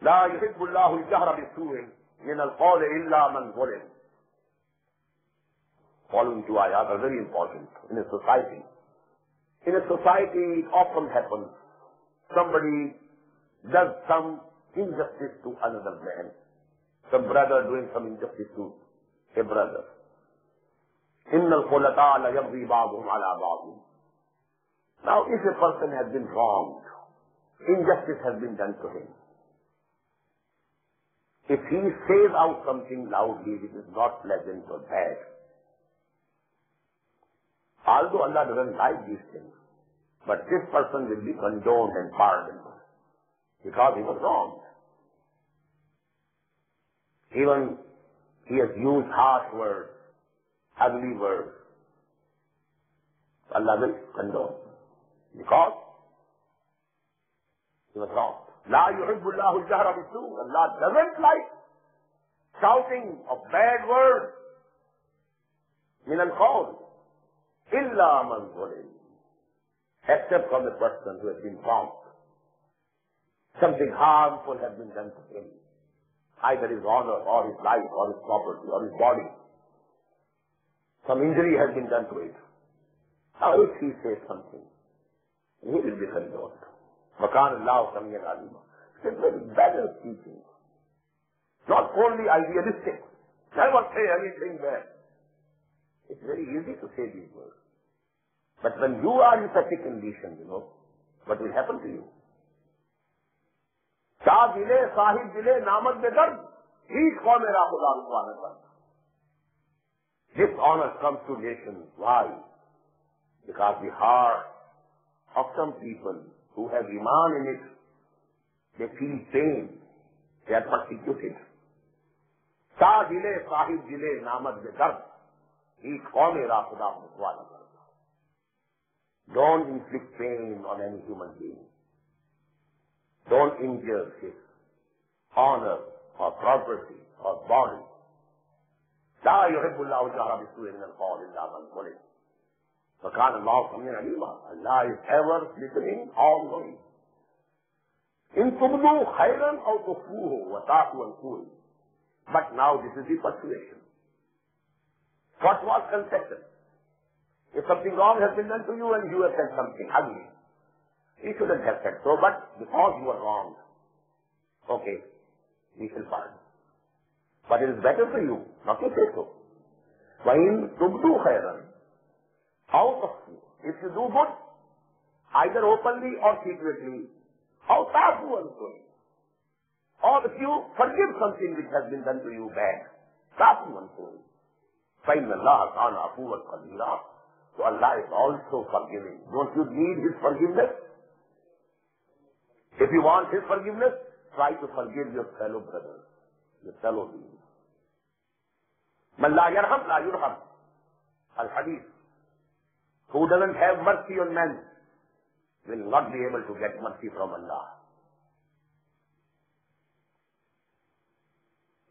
لا يحب الله الجهر بالسوء من القول إلا من ظلم. Following two ayat are very important in a society. In a society, it often happens somebody does some injustice to another man, some brother doing some injustice to a brother. إِنَّ الْخُلَطَاءَ لَيَبْغِي بَعْضُهُمْ عَلَى بَعْضٍ. Now, if a person has been wronged, injustice has been done to him, if he says out something loudly which is not pleasant or bad, although Allah doesn't like these things, but this person will be condoned and pardoned because he was wronged. Even he has used harsh words, ugly words, Allah will condone because he was wrong. لا يحب الله الجهر بالسوء. Allah doesn't like shouting of bad words من القول إلا من ظلم, except from the person who has been wronged. Something harmful has been done to him, either his honor or his life or his property or his body. Some injury has been done to it. Now if he says something, he will be condoned. وَكَانَ اللَّهُ سَمِيعًا عَلِيمًا. It's very balanced teaching. Not only idealistic. Never say anything bad. It's very easy to say these words. But when you are in such a condition, what will happen to you? Shah dile, sahib dile, namad be dard. Each qaum mera khuda rukwana karta. This honor comes to nations. Why? Because the heart of some people who have iman in it, they feel pain. They are persecuted. Shah dile, sahib dile, namad be dard. Each qaum mera khuda rukwana karta. Don't inflict pain on any human being. Don't injure his honor or property or body. لا يحب الله الجهر بالسوء من القول إلا من ظلم. فكان الله سميعا عليما. Allah is ever listening, all knowing. إن تبدوا خيرا أو تخفوه وتعفوا عن سوء. But now this is the persuasion. What was confession? If something wrong has been done to you and you have said something ugly, you shouldn't have said so, but because you were wrong, okay, we shall pardon. But it is better for you not to say so. وَإِن تُبْدُوا خَيْرًا أَوْ تَخْفُوهُ. If you do good, either openly or secretly, أَوْ تَعْفُوا عَنْ سُوءٍ. Or if you forgive something which has been done to you bad, تَعْفُوا عَنْ سُوءٍ. فَإِنَّ اللَّهَ كَانَ عَفُوًّا قَدِيرًا. So Allah is also forgiving. Don't you need His forgiveness? If you want His forgiveness, try to forgive your fellow brothers, your fellow beings. Man la yarham la yurham. Al-Hadith. Who doesn't have mercy on men will not be able to get mercy from Allah.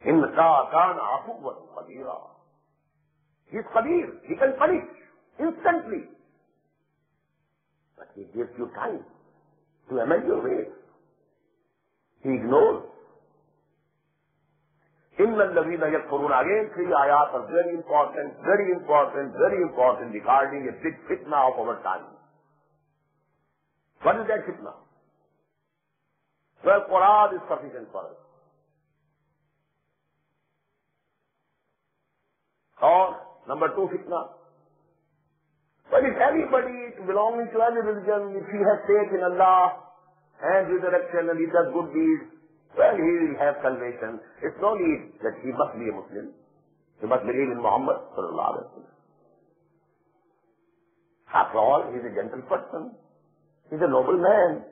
Inna kana afuwan qadira. He is qadir. He can punish instantly. But He gives you time to amend your ways. He ignores. Inna alladhina yakfuruna. Again, three ayat are very important, very important, very important regarding a big fitna of our time. What is that fitna? Well, Quran is sufficient for us. Or, number two fitna. But if anybody belonging to any religion, if he has faith in Allah and resurrection and he does good deeds, well, he will have salvation. It's no need that he must be a Muslim. He must believe in Muhammad sallallahu alaihi wasallam. After all, he is a gentle person. He is a noble man.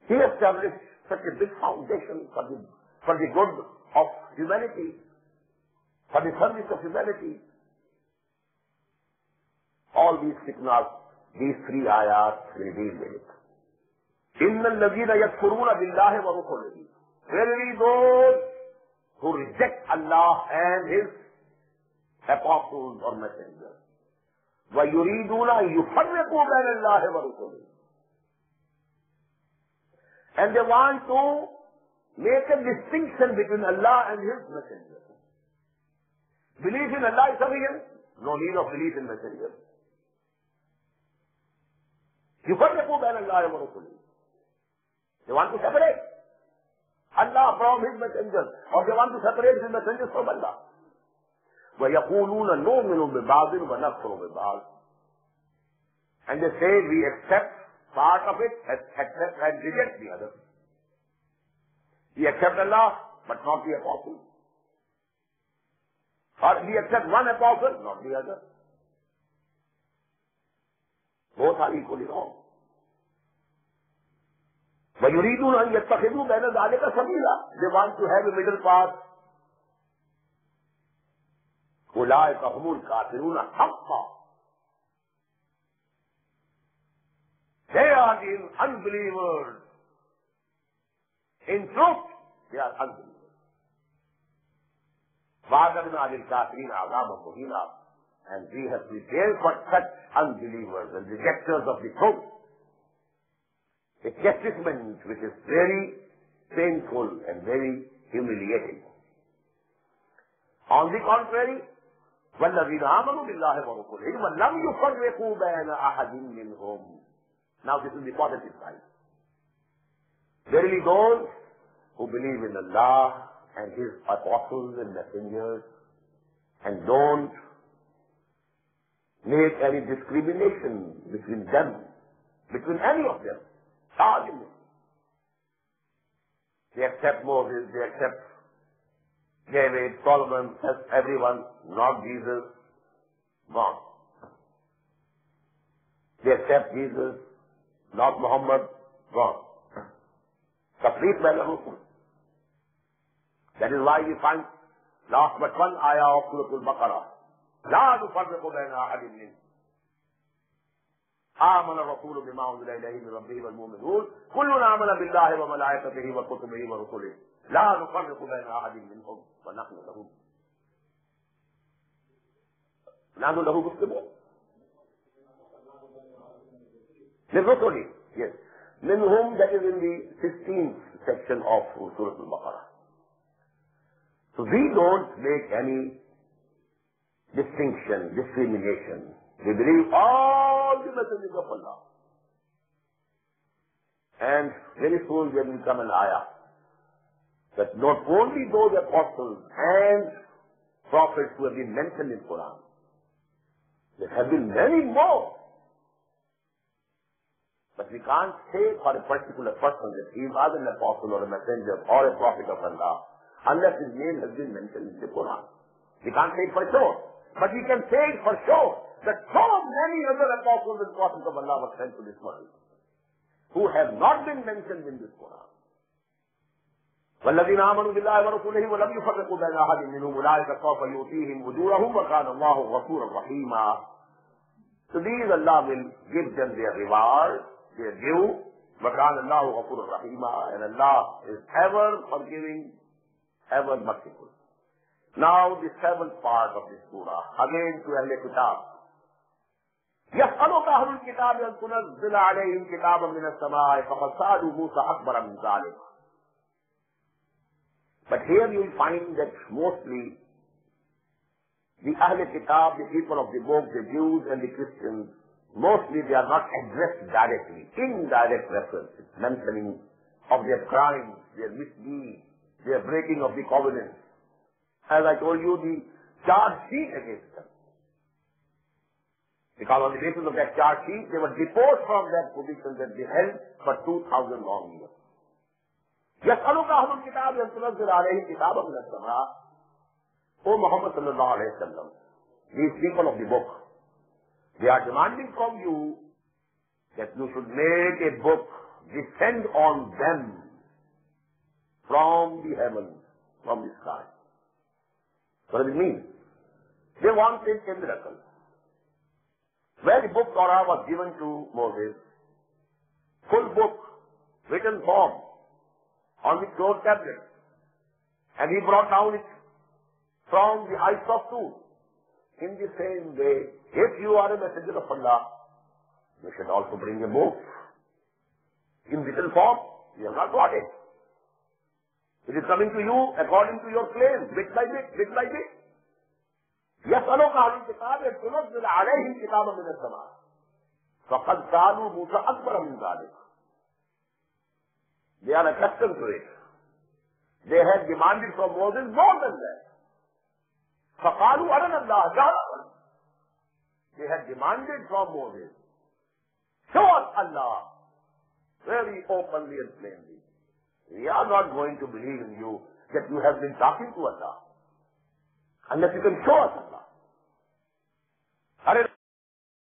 He established such a big foundation for the good of humanity, for the service of humanity. All these fitnas, these three ayats will deal with it. إِنَّ الَّذِينَ يَكْفُرُونَ بِاللَّهِ وَرُسُلِهِ. Verily those who reject Allah and His apostles or messengers. وَيُرِيدُونَ أَن يُفَرِّقُوا بَيْنَ اللَّهِ وَرُسُلِهِ. And they want to make a distinction between Allah and His messenger. Belief in Allah is sufficient. No need of belief in messenger. يفرقوا بين الله ورسوله. They want to separate Allah from His messenger, or they want to separate His messengers from Allah. وَيَقُولُونَ نُؤْمِنُ بِبَعْضٍ وَنَكْفُرُ بِبَعْضٍ. And they say we accept part of it, accept and reject the other. We accept Allah, but not the apostle. Or we accept one apostle, not the other. Both are equally wrong. وَيُرِيدُونَ أَن يَتَّخِذُوا بَيْنَ ذَلِكَ سَبِيلًا. They want to have a middle path. أُولَٰئِكَ هُمُ الْكَافِرُونَ حَقًّا. They are the unbelievers. In truth, they are unbelievers. وَعَدَدْنَا لِلْكَافِرِينَ عَذَابًا مُهِينًا. And we have prepared for such unbelievers and rejectors of the truth a chastisement which is very painful and very humiliating. On the contrary, وَالَّذِينَ آمَنُوا بِاللَّهِ وَرُسُلِهِ وَلَمْ يُفَرِّقُوا بَيْنَ أَحَدٍ مِّنْهُمْ. Now this is the positive side. Verily those who believe in Allah and His apostles and messengers and don't make any discrimination between them, between any of them. They accept Moses, they accept David, Solomon, everyone, not Jesus, gone. They accept Jesus, not Muhammad, gone. Complete by the Rusul. That is why we find last but one ayah of Surah Al-Baqarah. لا نفرق بين أحد منهم. آمن الرسول بما أنزل إليه من ربه والمؤمنون كلنا آمن بالله وملائكته وكتبه ورسله لا نفرق بين أحد منهم ونحن له مسلمون. للرسل, yes. منهم, that is in the 16th section of Surah Al-Baqarah. So we don't make any distinction, discrimination. We believe all the messengers of Allah. And very soon there will come an ayah that not only those apostles and prophets who have been mentioned in Quran, there have been many more. But we can't say for a particular person that he was an apostle or a messenger or a prophet of Allah unless his name has been mentioned in the Quran. We can't say it for sure. But we can say it for sure that so many other apostles and prophets of Allah were sent to this world who have not been mentioned in this Quran. وَالَّذِينَ آمَنُوا بِاللَّهِ وَرَسُولِهِ وَلَمْ يُفَرِّقُوا بَيْنَ أَحَدٍ مِّنْهُمْ أُولَٰئِكَ سَوْفَ يُؤْتِيهِمْ أُجُورَهُمْ وَكَانَ اللَّهُ غَفُورًا رَحِيمًا. So these Allah will give them their reward, their due. وَكَانَ اللَّهُ غَفُورًا رَحِيمًا. And Allah is ever forgiving, ever merciful. Now the seventh part of this surah, again to Ahl Kitab. يَسْأَلُكَ أَهْلُ الْكِتَابِ أَن تُنَزِّلَ عَلَيْهِمْ كِتَابًا مِنَ السَّمَاءِ فَقَدْ سَأَلُوا مُوسَىٰ أَكْبَرَ مِنْ ذَلِكَ. But here you will find that mostly the Ahl Kitab, the people of the book, the Jews and the Christians, mostly they are not addressed directly, indirect references, mentioning of their crimes, their misdeeds, their breaking of the covenant. As I told you, the charge sheet against them. Because on the basis of that charge sheet, they were deposed from that position that they held for 2,000 long years. يَسْأَلُكَ أَهْلُ الْكِتَابِ أَن تُنَزِّلَ عَلَيْهِمْ كِتَابًا مِنَ السَّمَاءِ. O Muhammad sallallahu alayhi wa sallam, these people of the book, they are demanding from you that you should make a book descend on them from the heavens, from the sky. What does it mean? They wanted a miracle. Where the book Torah was given to Moses, full book, written form, on the cloth tablet, and he brought down it from the heights of two. In the same way, if you are a messenger of Allah, you should also bring a book in written form. You have not got it. It is coming to you according to your claim, bit by bit, bit by bit. يسألك عن الكتاب تنزل عليهم كتابا من السماء فقد سألوا موسى أكبر من ذلك. They are accustomed to it. They had demanded from Moses more than that. فقالوا أرنا الله جهرة. They had demanded from Moses, show us Allah very openly and plainly. We are not going to believe in you that you have been talking to Allah unless you can show us Allah.